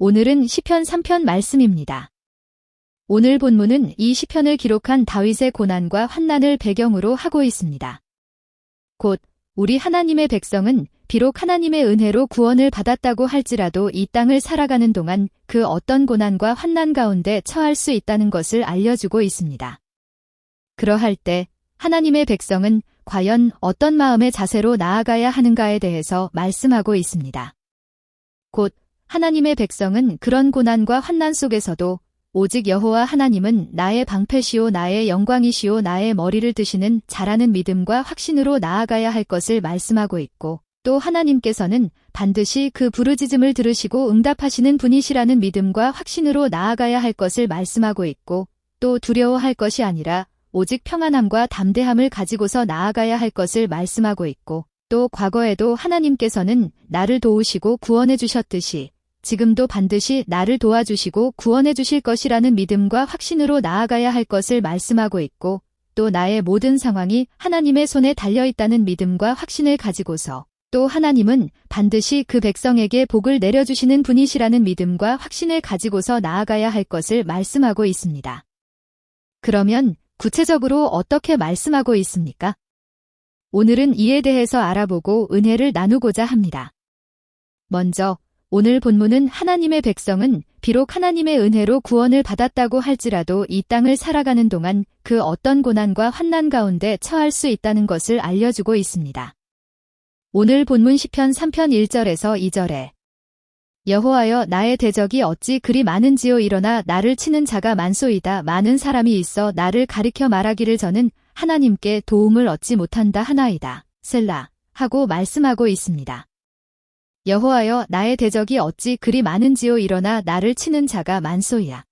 오늘은 시편 3편 말씀입니다. 오늘 본문은 이 시편을 기록한 다윗의 고난과 환난을 배경으로 하고 있습니다. 곧 우리 하나님의 백성은 비록 하나님의 은혜로 구원을 받았다고 할지라도 이 땅을 살아가는 동안 그 어떤 고난과 환난 가운데 처할 수 있다는 것을 알려주고 있습니다. 그러할 때 하나님의 백성은 과연 어떤 마음의 자세로 나아가야 하는가에 대해서 말씀하고 있습니다. 곧 하나님의 백성은 그런 고난과 환난 속에서도 오직 여호와 하나님은 나의 방패시오 나의 영광이시오 나의 머리를 드시는 자라는 믿음과 확신으로 나아가야 할 것을 말씀하고 있고, 또 하나님께서는 반드시 그 부르짖음을 들으시고 응답하시는 분이시라는 믿음과 확신으로 나아가야 할 것을 말씀하고 있고, 또 두려워할 것이 아니라 오직 평안함과 담대함을 가지고서 나아가야 할 것을 말씀하고 있고, 또 과거에도 하나님께서는 나를 도우시고 구원해 주셨듯이 지금도 반드시 나를 도와주시고 구원해 주실 것이라는 믿음과 확신으로 나아가야 할 것을 말씀하고 있고, 또 나의 모든 상황이 하나님의 손에 달려있다는 믿음과 확신을 가지고서 또 하나님은 반드시 그 백성에게 복을 내려주시는 분이시라는 믿음과 확신을 가지고서 나아가야 할 것을 말씀하고 있습니다. 그러면 구체적으로 어떻게 말씀하고 있습니까? 오늘은 이에 대해서 알아보고 은혜를 나누고자 합니다. 먼저 오늘 본문은 하나님의 백성은 비록 하나님의 은혜로 구원을 받았다고 할지라도 이 땅을 살아가는 동안 그 어떤 고난과 환난 가운데 처할 수 있다는 것을 알려주고 있습니다. 오늘 본문 시편 3편 1절에서 2절에 여호와여 나의 대적이 어찌 그리 많은지요 일어나 나를 치는 자가 많소이다 많은 사람이 있어 나를 가리켜 말하기를 저는 하나님께 도움을 얻지 못한다 하나이다 셀라 하고 말씀하고 있습니다. 여호와여 나의 대적이 어찌 그리 많은지요 일어나 나를 치는 자가 많소이야.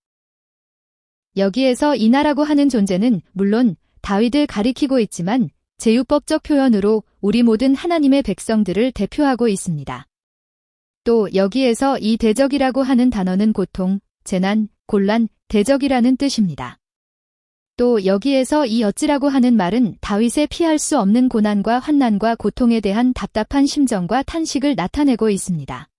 여기에서 이나라고 하는 존재는 물론 다윗을 가리키고 있지만 제유법적 표현으로 우리 모든 하나님의 백성들을 대표하고 있습니다. 또 여기에서 이 대적이라고 하는 단어는 고통, 재난, 곤란, 대적이라는 뜻입니다. 또 여기에서 이 어찌라고 하는 말은 다윗의 피할 수 없는 고난과 환난과 고통에 대한 답답한 심정과 탄식을 나타내고 있습니다.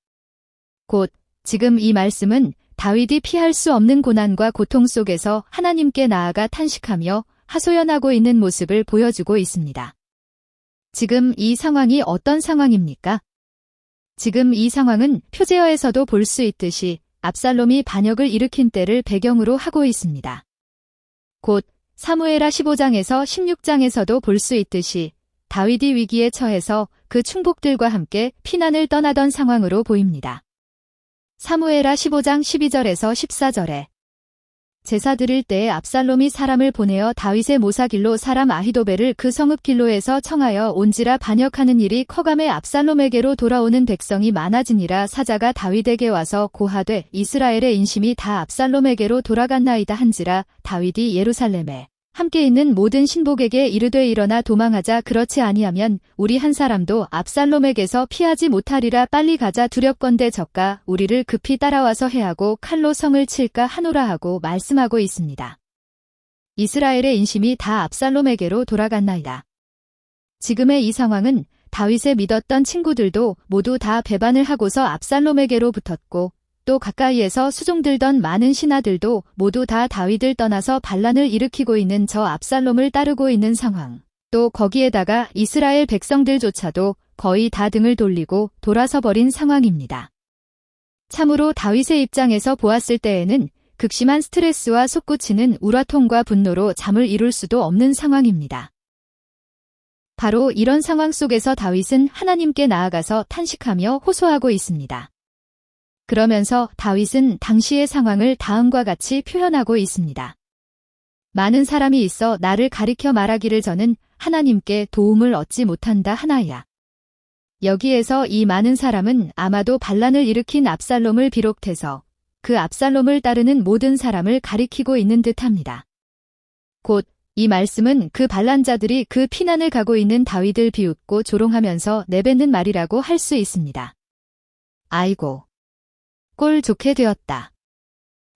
곧 지금 이 말씀은 다윗이 피할 수 없는 고난과 고통 속에서 하나님께 나아가 탄식하며 하소연하고 있는 모습을 보여주고 있습니다. 지금 이 상황이 어떤 상황입니까? 지금 이 상황은 표제어에서도 볼 수 있듯이 압살롬이 반역을 일으킨 때를 배경으로 하고 있습니다. 곧 사무엘하 15장에서 16장에서도 볼 수 있듯이 다윗이 위기에 처해서 그 충복들과 함께 피난을 떠나던 상황으로 보입니다. 사무엘하 15장 12절에서 14절에 제사 드릴 때에 압살롬이 사람을 보내어 다윗의 모사길로 사람 아히도벨을 그 성읍 길로에서 청하여 온지라 반역하는 일이 커감해 압살롬에게로 돌아오는 백성이 많아지니라 사자가 다윗에게 와서 고하되 이스라엘의 인심이 다 압살롬에게로 돌아갔나이다 한지라 다윗이 예루살렘에 함께 있는 모든 신복에게 이르되 일어나 도망하자 그렇지 아니하면 우리 한 사람도 압살롬에게서 피하지 못하리라 빨리 가자 두렵건대 적가 우리를 급히 따라와서 해하고 칼로 성을 칠까 하노라 하고 말씀하고 있습니다. 이스라엘의 인심이 다 압살롬에게로 돌아갔나이다. 지금의 이 상황은 다윗의 믿었던 친구들도 모두 다 배반을 하고서 압살롬에게로 붙었고 또 가까이에서 수종들던 많은 신하들도 모두 다 다윗을 떠나서 반란을 일으키고 있는 저 압살롬을 따르고 있는 상황. 또 거기에다가 이스라엘 백성들조차도 거의 다 등을 돌리고 돌아서 버린 상황입니다. 참으로 다윗의 입장에서 보았을 때에는 극심한 스트레스와 솟구치는 우라통과 분노로 잠을 이룰 수도 없는 상황입니다. 바로 이런 상황 속에서 다윗은 하나님께 나아가서 탄식하며 호소하고 있습니다. 그러면서 다윗은 당시의 상황을 다음과 같이 표현하고 있습니다. 많은 사람이 있어 나를 가리켜 말하기를 저는 하나님께 도움을 얻지 못한다 하나야. 여기에서 이 많은 사람은 아마도 반란을 일으킨 압살롬을 비롯해서 그 압살롬을 따르는 모든 사람을 가리키고 있는 듯합니다. 곧 이 말씀은 그 반란자들이 그 피난을 가고 있는 다윗을 비웃고 조롱하면서 내뱉는 말이라고 할 수 있습니다. 아이고. 꼴 좋게 되었다.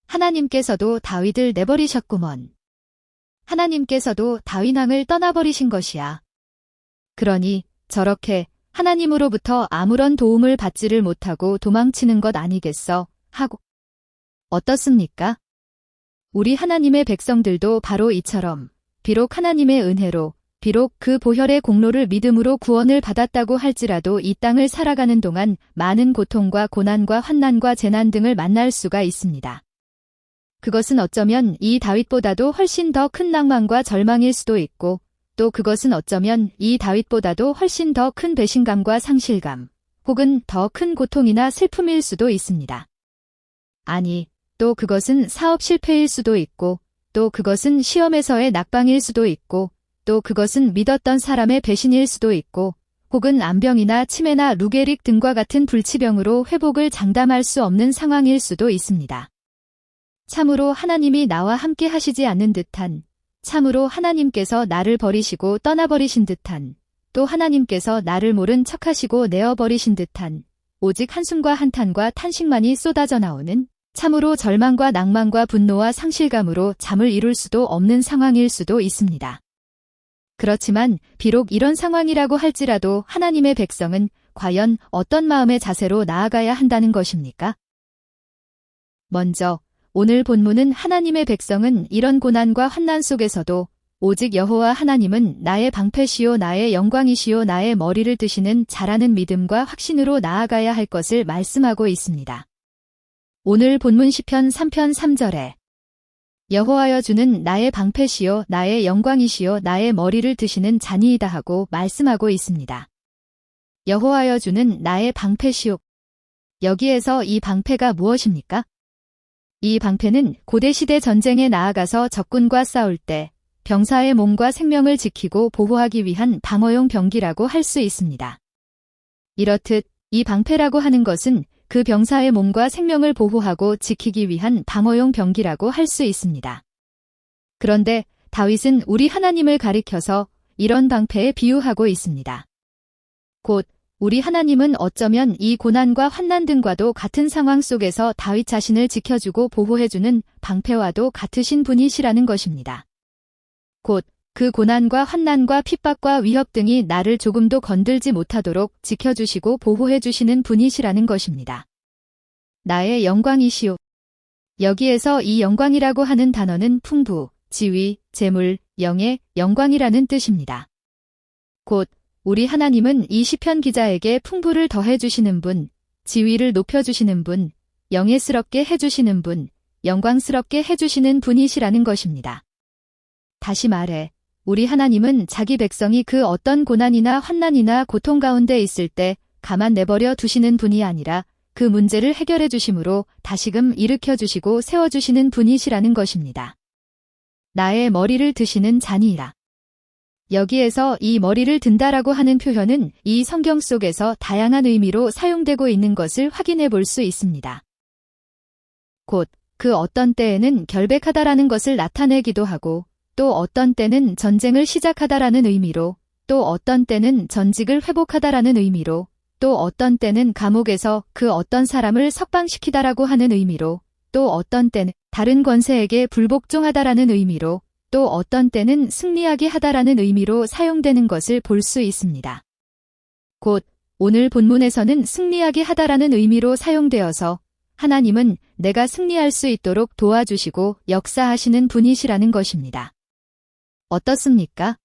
하나님께서도 다윗을 내버리셨구먼. 하나님께서도 다윗 왕을 떠나버리신 것이야. 그러니 저렇게 하나님으로부터 아무런 도움을 받지를 못하고 도망치는 것 아니겠어? 하고 어떻습니까? 우리 하나님의 백성들도 바로 이처럼 비록 하나님의 은혜로 비록 그 보혈의 공로를 믿음으로 구원을 받았다고 할지라도 이 땅을 살아가는 동안 많은 고통과 고난과 환난과 재난 등을 만날 수가 있습니다. 그것은 어쩌면 이 다윗보다도 훨씬 더 큰 낭만과 절망일 수도 있고 또 그것은 어쩌면 이 다윗보다도 훨씬 더 큰 배신감과 상실감 혹은 더 큰 고통이나 슬픔일 수도 있습니다. 아니, 또 그것은 사업 실패일 수도 있고 또 그것은 시험에서의 낙방일 수도 있고 또 그것은 믿었던 사람의 배신일 수도 있고 혹은 암병이나 치매나 루게릭 등과 같은 불치병으로 회복을 장담할 수 없는 상황일 수도 있습니다. 참으로 하나님이 나와 함께 하시지 않는 듯한, 참으로 하나님께서 나를 버리시고 떠나버리신 듯한, 또 하나님께서 나를 모른 척하시고 내어버리신 듯한, 오직 한숨과 한탄과 탄식만이 쏟아져 나오는 참으로 절망과 낭만과 분노와 상실감으로 잠을 이룰 수도 없는 상황일 수도 있습니다. 그렇지만 비록 이런 상황이라고 할지라도 하나님의 백성은 과연 어떤 마음의 자세로 나아가야 한다는 것입니까? 먼저 오늘 본문은 하나님의 백성은 이런 고난과 환난 속에서도 오직 여호와 하나님은 나의 방패시요 나의 영광이시요 나의 머리를 드시는 자라는 믿음과 확신으로 나아가야 할 것을 말씀하고 있습니다. 오늘 본문 시편 3편 3절에 여호와여 주는 나의 방패시요 나의 영광이시요 나의 머리를 드시는 자니이다 하고 말씀하고 있습니다. 여호와여 주는 나의 방패시요. 여기에서 이 방패가 무엇입니까? 이 방패는 고대시대 전쟁에 나아가서 적군과 싸울 때 병사의 몸과 생명을 지키고 보호하기 위한 방어용 병기라고 할 수 있습니다. 이렇듯 이 방패라고 하는 것은 그 병사의 몸과 생명을 보호하고 지키기 위한 방어용 병기라고 할 수 있습니다. 그런데 다윗은 우리 하나님을 가리켜서 이런 방패에 비유하고 있습니다. 곧 우리 하나님은 어쩌면 이 고난과 환난 등과도 같은 상황 속에서 다윗 자신을 지켜주고 보호해주는 방패와도 같으신 분이시라는 것입니다. 곧 그 고난과 환난과 핍박과 위협 등이 나를 조금도 건들지 못하도록 지켜주시고 보호해주시는 분이시라는 것입니다. 나의 영광이시오. 여기에서 이 영광이라고 하는 단어는 풍부, 지위, 재물, 영의 영광이라는 뜻입니다. 곧 우리 하나님은 이 시편 기자에게 풍부를 더해주시는 분, 지위를 높여주시는 분, 영예스럽게 해주시는 분, 영광스럽게 해주시는 분이시라는 것입니다. 다시 말해 우리 하나님은 자기 백성이 그 어떤 고난이나 환난이나 고통 가운데 있을 때 가만 내버려 두시는 분이 아니라 그 문제를 해결해 주심으로 다시금 일으켜 주시고 세워 주시는 분이시라는 것입니다. 나의 머리를 드시는 자니이라. 여기에서 이 머리를 든다라고 하는 표현은 이 성경 속에서 다양한 의미로 사용되고 있는 것을 확인해 볼 수 있습니다. 곧 그 어떤 때에는 결백하다라는 것을 나타내기도 하고 또 어떤 때는 전쟁을 시작하다라는 의미로 또 어떤 때는 전직을 회복하다라는 의미로 또 어떤 때는 감옥에서 그 어떤 사람을 석방시키다라고 하는 의미로 또 어떤 때는 다른 권세에게 불복종하다라는 의미로 또 어떤 때는 승리하게 하다라는 의미로 사용되는 것을 볼 수 있습니다. 곧 오늘 본문에서는 승리하게 하다라는 의미로 사용되어서 하나님은 내가 승리할 수 있도록 도와주시고 역사하시는 분이시라는 것입니다. 어떻습니까?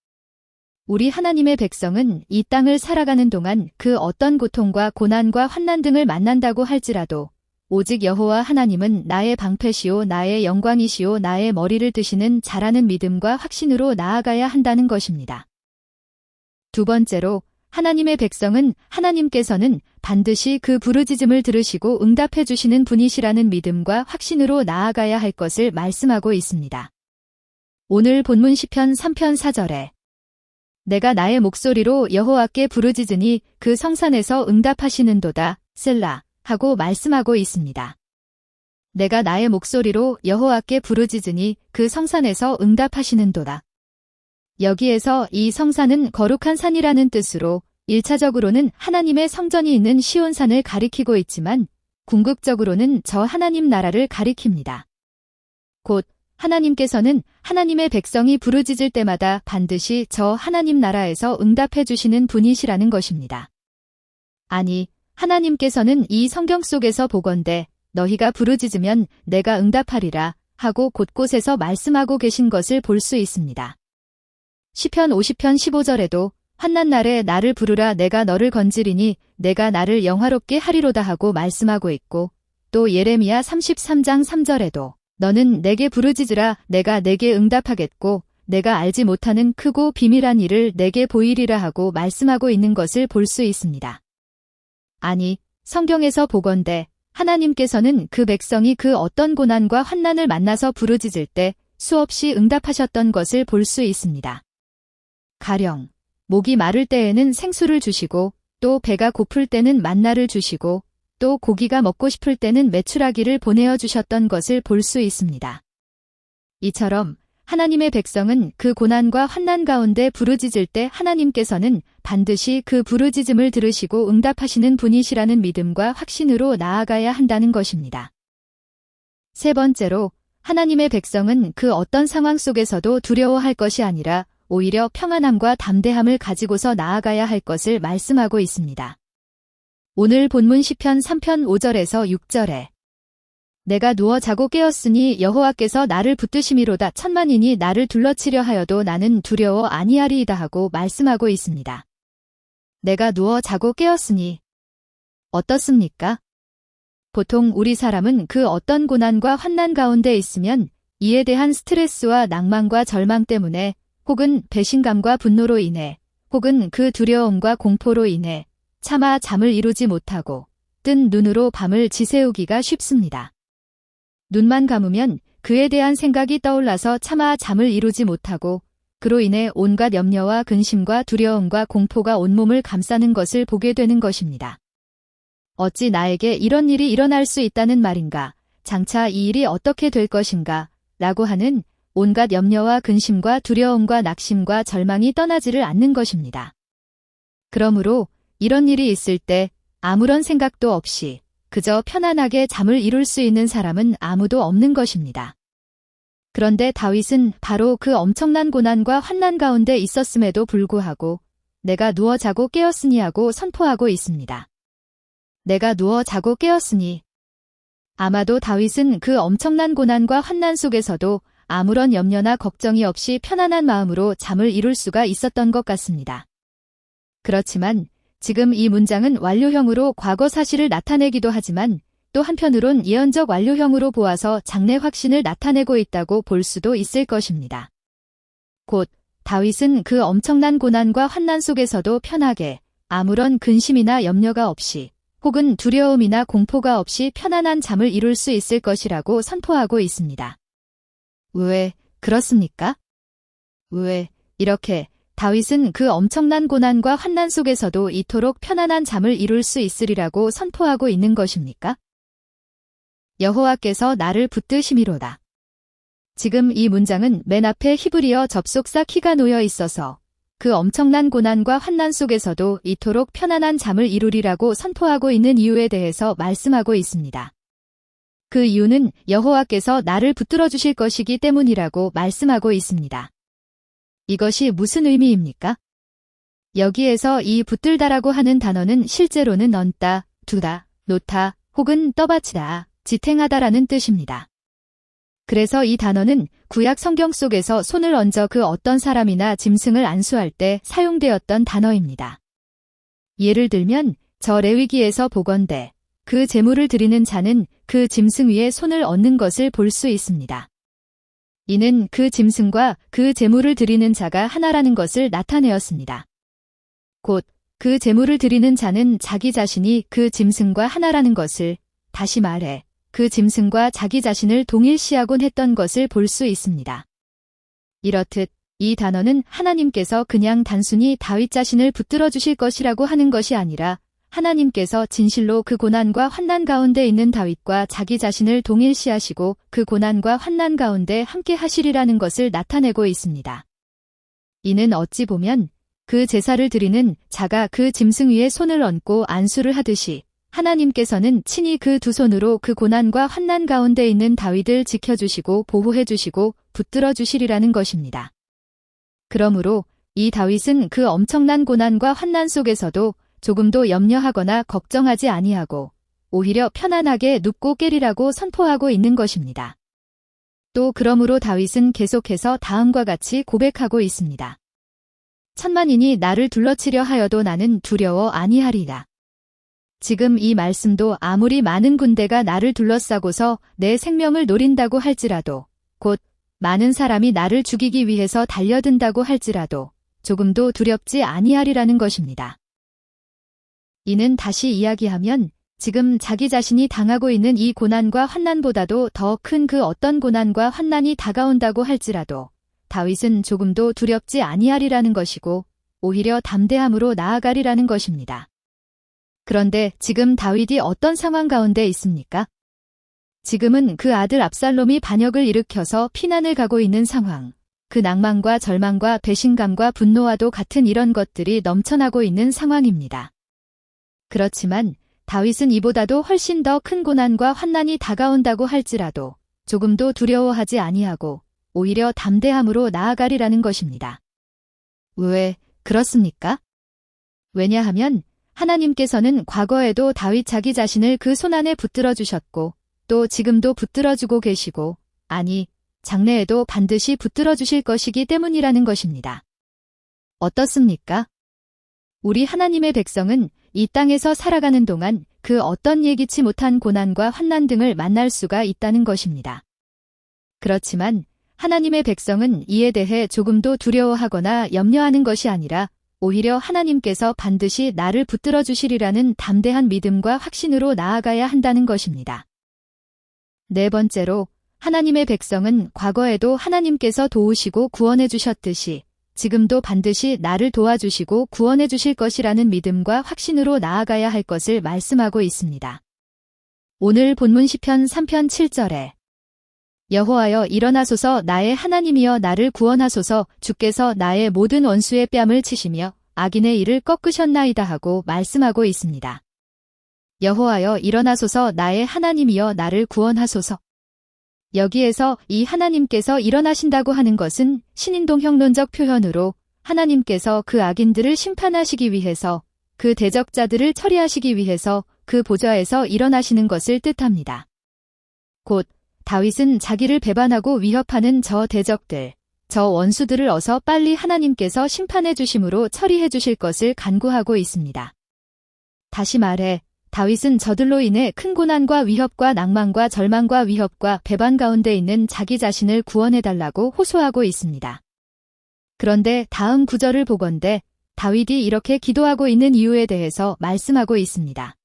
우리 하나님의 백성은 이 땅을 살아가는 동안 그 어떤 고통과 고난과 환난 등을 만난다고 할지라도 오직 여호와 하나님은 나의 방패시오 나의 영광이시오 나의 머리를 드시는 자라는 믿음과 확신으로 나아가야 한다는 것입니다. 두 번째로 하나님의 백성은 하나님께서는 반드시 그 부르짖음을 들으시고 응답해 주시는 분이시라는 믿음과 확신으로 나아가야 할 것을 말씀하고 있습니다. 오늘 본문 시편 3편 4절에 내가 나의 목소리로 여호와께 부르짖으니 그 성산에서 응답하시는도다 셀라 하고 말씀하고 있습니다. 내가 나의 목소리로 여호와께 부르짖으니 그 성산에서 응답하시는도다. 여기에서 이 성산은 거룩한 산이라는 뜻으로 1차적으로는 하나님의 성전이 있는 시온산을 가리키고 있지만 궁극적으로는 저 하나님 나라를 가리킵니다. 곧 하나님께서는 하나님의 백성이 부르짖을 때마다 반드시 저 하나님 나라에서 응답해 주시는 분이시라는 것입니다. 아니, 하나님께서는 이 성경 속에서 보건대 너희가 부르짖으면 내가 응답하리라 하고 곳곳에서 말씀하고 계신 것을 볼 수 있습니다. 시편 50편 15절에도 환난 날에 나를 부르라 내가 너를 건지리니 내가 나를 영화롭게 하리로다 하고 말씀하고 있고, 또 예레미야 33장 3절에도 너는 내게 부르짖으라 내가 내게 응답하겠고 내가 알지 못하는 크고 비밀한 일을 내게 보이리라 하고 말씀하고 있는 것을 볼 수 있습니다. 아니, 성경에서 보건대 하나님께서는 그 백성이 그 어떤 고난과 환난을 만나서 부르짖을 때 수없이 응답하셨던 것을 볼 수 있습니다. 가령 목이 마를 때에는 생수를 주시고, 또 배가 고플 때는 만나를 주시고, 또 고기가 먹고 싶을 때는 메추라기를 보내어 주셨던 것을 볼 수 있습니다. 이처럼 하나님의 백성은 그 고난과 환난 가운데 부르짖을 때 하나님께서는 반드시 그 부르짖음을 들으시고 응답하시는 분이시라는 믿음과 확신으로 나아가야 한다는 것입니다. 세 번째로, 하나님의 백성은 그 어떤 상황 속에서도 두려워할 것이 아니라 오히려 평안함과 담대함을 가지고서 나아가야 할 것을 말씀하고 있습니다. 오늘 본문 시편 3편 5절에서 6절에 내가 누워 자고 깨었으니 여호와께서 나를 붙드심이로다 천만인이 나를 둘러치려 하여도 나는 두려워 아니하리이다 하고 말씀하고 있습니다. 내가 누워 자고 깨었으니 어떻습니까? 보통 우리 사람은 그 어떤 고난과 환난 가운데 있으면 이에 대한 스트레스와 낭만과 절망 때문에, 혹은 배신감과 분노로 인해, 혹은 그 두려움과 공포로 인해 차마 잠을 이루지 못하고 뜬 눈으로 밤을 지새우기가 쉽습니다. 눈만 감으면 그에 대한 생각이 떠올라서 차마 잠을 이루지 못하고 그로 인해 온갖 염려와 근심과 두려움과 공포가 온몸을 감싸는 것을 보게 되는 것입니다. 어찌 나에게 이런 일이 일어날 수 있다는 말인가? 장차 이 일이 어떻게 될 것인가? 라고 하는 온갖 염려와 근심과 두려움과 낙심과 절망이 떠나지를 않는 것입니다. 그러므로 이런 일이 있을 때 아무런 생각도 없이 그저 편안하게 잠을 이룰 수 있는 사람은 아무도 없는 것입니다. 그런데 다윗은 바로 그 엄청난 고난과 환난 가운데 있었음에도 불구하고 내가 누워 자고 깨었으니 하고 선포하고 있습니다. 내가 누워 자고 깨었으니. 아마도 다윗은 그 엄청난 고난과 환난 속에서도 아무런 염려나 걱정이 없이 편안한 마음으로 잠을 이룰 수가 있었던 것 같습니다. 그렇지만 지금 이 문장은 완료형으로 과거 사실을 나타내기도 하지만 또 한편으론 예언적 완료형으로 보아서 장래 확신을 나타내고 있다고 볼 수도 있을 것입니다. 곧 다윗은 그 엄청난 고난과 환난 속에서도 편하게 아무런 근심이나 염려가 없이 혹은 두려움이나 공포가 없이 편안한 잠을 이룰 수 있을 것이라고 선포하고 있습니다. 왜 그렇습니까? 왜 이렇게 다윗은 그 엄청난 고난과 환난 속에서도 이토록 편안한 잠을 이룰 수 있으리라고 선포하고 있는 것입니까? 여호와께서 나를 붙드심이로다. 지금 이 문장은 맨 앞에 히브리어 접속사 키가 놓여 있어서 그 엄청난 고난과 환난 속에서도 이토록 편안한 잠을 이루리라고 선포하고 있는 이유에 대해서 말씀하고 있습니다. 그 이유는 여호와께서 나를 붙들어 주실 것이기 때문이라고 말씀하고 있습니다. 이것이 무슨 의미입니까? 여기에서 이 붙들다라고 하는 단어는 실제로는 얹다, 두다, 놓다, 혹은 떠받치다, 지탱하다라는 뜻입니다. 그래서 이 단어는 구약 성경 속에서 손을 얹어 그 어떤 사람이나 짐승을 안수할 때 사용되었던 단어입니다. 예를 들면 저 레위기에서 보건대 그 제물을 드리는 자는 그 짐승 위에 손을 얹는 것을 볼 수 있습니다. 이는 그 짐승과 그 제물을 드리는 자가 하나라는 것을 나타내었습니다. 곧 그 제물을 드리는 자는 자기 자신이 그 짐승과 하나라는 것을, 다시 말해 그 짐승과 자기 자신을 동일시하곤 했던 것을 볼 수 있습니다. 이렇듯 이 단어는 하나님께서 그냥 단순히 다윗 자신을 붙들어 주실 것이라고 하는 것이 아니라 하나님께서 진실로 그 고난과 환난 가운데 있는 다윗과 자기 자신을 동일시하시고 그 고난과 환난 가운데 함께 하시리라는 것을 나타내고 있습니다. 이는 어찌 보면 그 제사를 드리는 자가 그 짐승 위에 손을 얹고 안수를 하듯이 하나님께서는 친히 그 두 손으로 그 고난과 환난 가운데 있는 다윗을 지켜주시고 보호해주시고 붙들어 주시리라는 것입니다. 그러므로 이 다윗은 그 엄청난 고난과 환난 속에서도 조금도 염려하거나 걱정하지 아니하고 오히려 편안하게 눕고 깨리라고 선포하고 있는 것입니다. 또 그러므로 다윗은 계속해서 다음과 같이 고백하고 있습니다. 천만인이 나를 둘러치려 하여도 나는 두려워 아니하리라. 지금 이 말씀도 아무리 많은 군대가 나를 둘러싸고서 내 생명을 노린다고 할지라도, 곧 많은 사람이 나를 죽이기 위해서 달려든다고 할지라도 조금도 두렵지 아니하리라는 것입니다. 이는 다시 이야기하면 지금 자기 자신이 당하고 있는 이 고난과 환난보다도 더 큰 그 어떤 고난과 환난이 다가온다고 할지라도 다윗은 조금도 두렵지 아니하리라는 것이고 오히려 담대함으로 나아가리라는 것입니다. 그런데 지금 다윗이 어떤 상황 가운데 있습니까? 지금은 그 아들 압살롬이 반역을 일으켜서 피난을 가고 있는 상황, 그 낭만과 절망과 배신감과 분노와도 같은 이런 것들이 넘쳐나고 있는 상황입니다. 그렇지만 다윗은 이보다도 훨씬 더 큰 고난과 환난이 다가온다고 할지라도 조금도 두려워하지 아니하고 오히려 담대함으로 나아가리라는 것입니다. 왜 그렇습니까? 왜냐하면 하나님께서는 과거에도 다윗 자기 자신을 그 손안에 붙들어 주셨고 또 지금도 붙들어 주고 계시고 아니 장래에도 반드시 붙들어 주실 것이기 때문이라는 것입니다. 어떻습니까? 우리 하나님의 백성은 이 땅에서 살아가는 동안 그 어떤 예기치 못한 고난과 환난 등을 만날 수가 있다는 것입니다. 그렇지만 하나님의 백성은 이에 대해 조금도 두려워하거나 염려하는 것이 아니라 오히려 하나님께서 반드시 나를 붙들어 주시리라는 담대한 믿음과 확신으로 나아가야 한다는 것입니다. 네 번째로 하나님의 백성은 과거에도 하나님께서 도우시고 구원해 주셨듯이 지금도 반드시 나를 도와주시고 구원해 주실 것이라는 믿음과 확신으로 나아가야 할 것을 말씀하고 있습니다. 오늘 본문 시편 3편 7절에 여호와여 일어나소서 나의 하나님이여 나를 구원하소서 주께서 나의 모든 원수의 뺨을 치시며 악인의 이를 꺾으셨나이다 하고 말씀하고 있습니다. 여호와여 일어나소서 나의 하나님이여 나를 구원하소서. 여기에서 이 하나님께서 일어나신다고 하는 것은 신인동형론적 표현으로 하나님께서 그 악인들을 심판하시기 위해서 그 대적자들을 처리하시기 위해서 그 보좌에서 일어나시는 것을 뜻합니다. 곧 다윗은 자기를 배반하고 위협하는 저 대적들, 저 원수들을 어서 빨리 하나님께서 심판해 주심으로 처리해 주실 것을 간구하고 있습니다. 다시 말해 다윗은 저들로 인해 큰 고난과 위협과 낭만과 절망과 위협과 배반 가운데 있는 자기 자신을 구원해달라고 호소하고 있습니다. 그런데 다음 구절을 보건대 다윗이 이렇게 기도하고 있는 이유에 대해서 말씀하고 있습니다.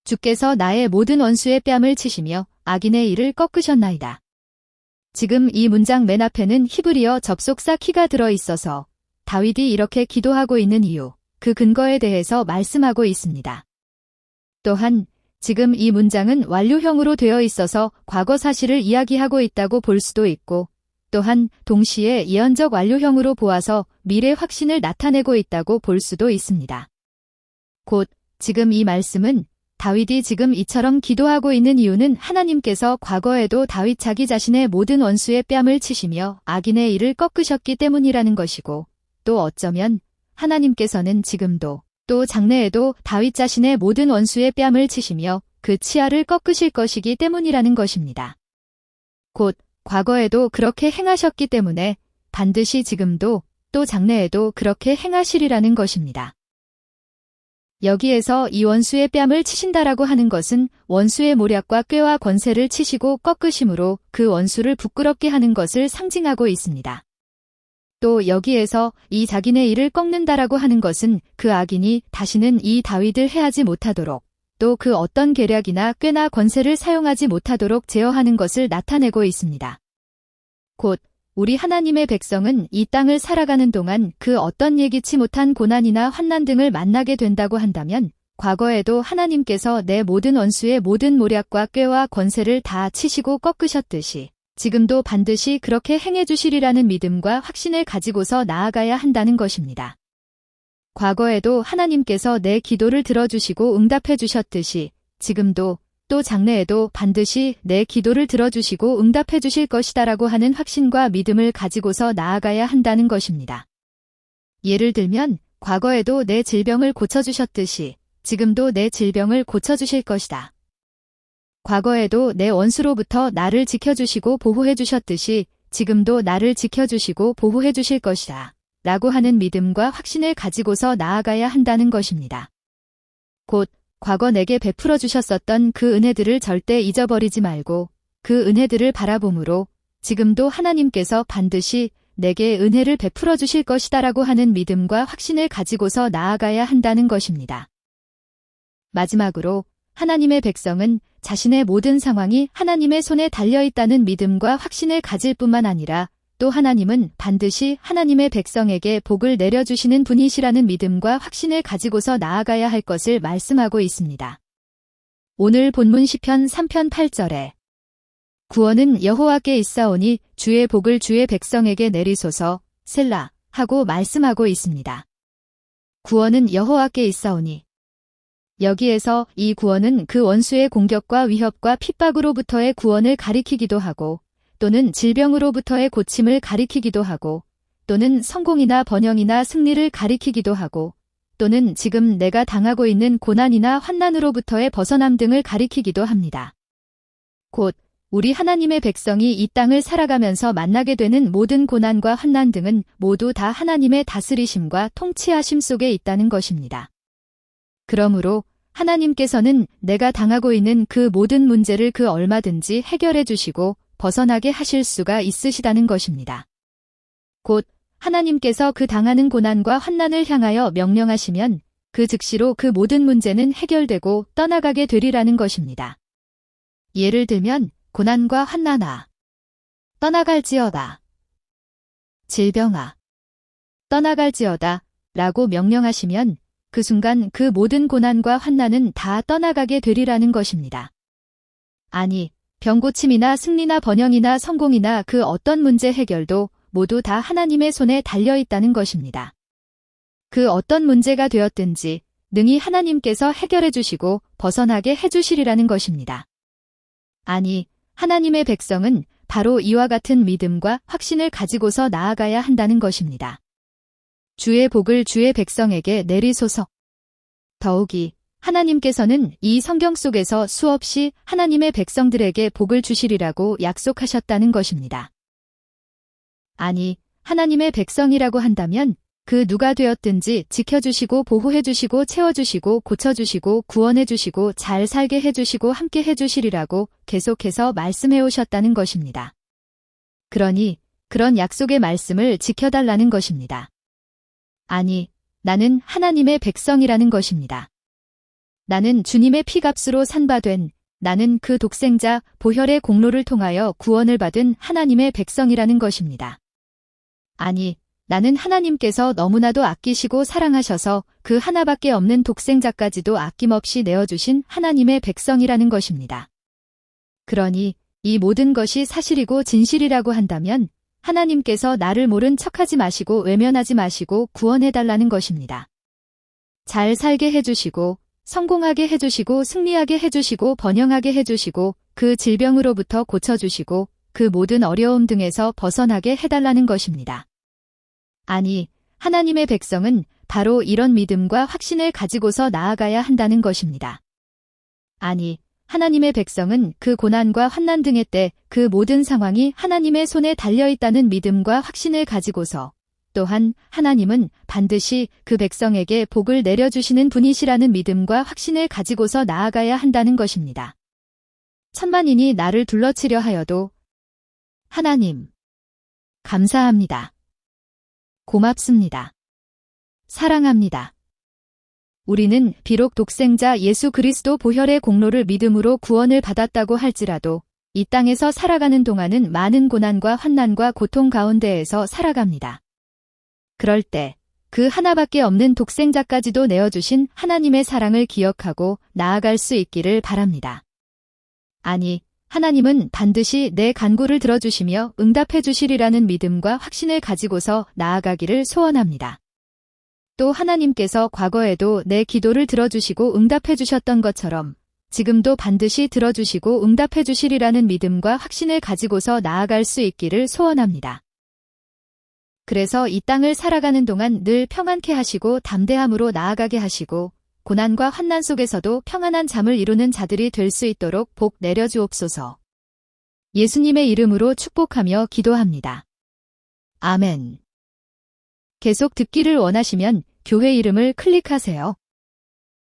주께서 나의 모든 원수의 뺨을 치시며 악인의 이를 꺾으셨나이다. 지금 이 문장 맨 앞에는 히브리어 접속사 키가 들어 있어서 다윗이 이렇게 기도하고 있는 이유, 그 근거에 대해서 말씀하고 있습니다. 또한 지금 이 문장은 완료형으로 되어 있어서 과거 사실을 이야기하고 있다고 볼 수도 있고 또한 동시에 예언적 완료형으로 보아서 미래 확신을 나타내고 있다고 볼 수도 있습니다. 곧 지금 이 말씀은 다윗이 지금 이처럼 기도하고 있는 이유는 하나님께서 과거에도 다윗 자기 자신의 모든 원수의 뺨을 치시며 악인의 이를 꺾으셨기 때문이라는 것이고 또 어쩌면 하나님께서는 지금도 또 장래에도 다윗 자신의 모든 원수의 뺨을 치시며 그 치아를 꺾으실 것이기 때문이라는 것입니다. 곧 과거에도 그렇게 행하셨기 때문에 반드시 지금도 또 장래에도 그렇게 행하시리라는 것입니다. 여기에서 이 원수의 뺨을 치신다라고 하는 것은 원수의 모략과 꾀와 권세를 치시고 꺾으심으로 그 원수를 부끄럽게 하는 것을 상징하고 있습니다. 또 여기에서 이 자기네 이를 꺾는다라고 하는 것은 그 악인이 다시는 이 다윗을 해하지 못하도록 또 그 어떤 계략이나 꾀나 권세를 사용하지 못하도록 제어하는 것을 나타내고 있습니다. 곧 우리 하나님의 백성은 이 땅을 살아가는 동안 그 어떤 예기치 못한 고난이나 환난 등을 만나게 된다고 한다면 과거에도 하나님께서 내 모든 원수의 모든 모략과 꾀와 권세를 다 치시고 꺾으셨듯이 지금도 반드시 그렇게 행해 주시리라는 믿음과 확신을 가지고서 나아가야 한다는 것입니다. 과거에도 하나님께서 내 기도를 들어주시고 응답해 주셨듯이 지금도 또 장래에도 반드시 내 기도를 들어주시고 응답해 주실 것이다라고 하는 확신과 믿음을 가지고서 나아가야 한다는 것입니다. 예를 들면 과거에도 내 질병을 고쳐주셨듯이 지금도 내 질병을 고쳐주실 것이다. 과거에도 내 원수로부터 나를 지켜주시고 보호해 주셨듯이 지금도 나를 지켜주시고 보호해 주실 것이다. 라고 하는 믿음과 확신을 가지고서 나아가야 한다는 것입니다. 곧 과거 내게 베풀어 주셨었던 그 은혜들을 절대 잊어버리지 말고 그 은혜들을 바라봄으로 지금도 하나님께서 반드시 내게 은혜를 베풀어 주실 것이다라고 하는 믿음과 확신을 가지고서 나아가야 한다는 것입니다. 마지막으로 하나님의 백성은 자신의 모든 상황이 하나님의 손에 달려있다는 믿음과 확신을 가질 뿐만 아니라 또 하나님은 반드시 하나님의 백성에게 복을 내려주시는 분이시라는 믿음과 확신을 가지고서 나아가야 할 것을 말씀하고 있습니다. 오늘 본문 시편 3편 8절에 구원은 여호와께 있사오니 주의 복을 주의 백성에게 내리소서 셀라 하고 말씀하고 있습니다. 구원은 여호와께 있사오니 여기에서 이 구원은 그 원수의 공격과 위협과 핍박으로부터의 구원을 가리키기도 하고 또는 질병으로부터의 고침을 가리키기도 하고 또는 성공이나 번영이나 승리를 가리키기도 하고 또는 지금 내가 당하고 있는 고난이나 환난으로부터의 벗어남 등을 가리키기도 합니다. 곧 우리 하나님의 백성이 이 땅을 살아가면서 만나게 되는 모든 고난과 환난 등은 모두 다 하나님의 다스리심과 통치하심 속에 있다는 것입니다. 그러므로 하나님께서는 내가 당하고 있는 그 모든 문제를 그 얼마든지 해결해 주시고 벗어나게 하실 수가 있으시다는 것입니다. 곧 하나님께서 그 당하는 고난과 환난을 향하여 명령하시면 그 즉시로 그 모든 문제는 해결되고 떠나가게 되리라는 것입니다. 예를 들면 고난과 환난아 떠나갈지어다. 질병아 떠나갈지어다 라고 명령하시면 그 순간 그 모든 고난과 환난은 다 떠나가게 되리라는 것입니다. 아니, 병고침이나 승리나 번영이나 성공이나 그 어떤 문제 해결도 모두 다 하나님의 손에 달려있다는 것입니다. 그 어떤 문제가 되었든지 능히 하나님께서 해결해 주시고 벗어나게 해주시리라는 것입니다. 아니, 하나님의 백성은 바로 이와 같은 믿음과 확신을 가지고서 나아가야 한다는 것입니다. 주의 복을 주의 백성에게 내리소서. 더욱이 하나님께서는 이 성경 속에서 수없이 하나님의 백성들에게 복을 주시리라고 약속하셨다는 것입니다. 아니, 하나님의 백성이라고 한다면 그 누가 되었든지 지켜주시고 보호해주시고 채워주시고 고쳐주시고 구원해주시고 잘 살게 해주시고 함께 해주시리라고 계속해서 말씀해 오셨다는 것입니다. 그러니 그런 약속의 말씀을 지켜달라는 것입니다. 아니, 나는 하나님의 백성이라는 것입니다. 나는 주님의 피값으로 산바된 나는 그 독생자 보혈의 공로를 통하여 구원을 받은 하나님의 백성이라는 것입니다. 아니, 나는 하나님께서 너무나도 아끼시고 사랑하셔서 그 하나밖에 없는 독생자까지도 아낌없이 내어주신 하나님의 백성이라는 것입니다. 그러니 이 모든 것이 사실이고 진실이라고 한다면 하나님께서 나를 모른 척하지 마시고 외면하지 마시고 구원해달라는 것입니다. 잘 살게 해주시고 성공하게 해주시고 승리하게 해주시고 번영하게 해주시고 그 질병으로부터 고쳐주시고 그 모든 어려움 등에서 벗어나게 해달라는 것입니다. 아니, 하나님의 백성은 바로 이런 믿음과 확신을 가지고서 나아가야 한다는 것입니다. 아니, 하나님의 백성은 그 고난과 환난 등의 때 그 모든 상황이 하나님의 손에 달려있다는 믿음과 확신을 가지고서 또한 하나님은 반드시 그 백성에게 복을 내려주시는 분이시라는 믿음과 확신을 가지고서 나아가야 한다는 것입니다. 천만인이 나를 둘러치려 하여도 하나님, 감사합니다. 고맙습니다. 사랑합니다. 우리는 비록 독생자 예수 그리스도 보혈의 공로를 믿음으로 구원을 받았다고 할지라도 이 땅에서 살아가는 동안은 많은 고난과 환난과 고통 가운데에서 살아갑니다. 그럴 때 그 하나밖에 없는 독생자까지도 내어주신 하나님의 사랑을 기억하고 나아갈 수 있기를 바랍니다. 아니, 하나님은 반드시 내 간구를 들어주시며 응답해 주시리라는 믿음과 확신을 가지고서 나아가기를 소원합니다. 또 하나님께서 과거에도 내 기도를 들어주시고 응답해 주셨던 것처럼 지금도 반드시 들어주시고 응답해 주시리라는 믿음과 확신을 가지고서 나아갈 수 있기를 소원합니다. 그래서 이 땅을 살아가는 동안 늘 평안케 하시고 담대함으로 나아가게 하시고 고난과 환난 속에서도 평안한 잠을 이루는 자들이 될 수 있도록 복 내려주옵소서. 예수님의 이름으로 축복하며 기도합니다. 아멘. 계속 듣기를 원하시면 교회 이름을 클릭하세요.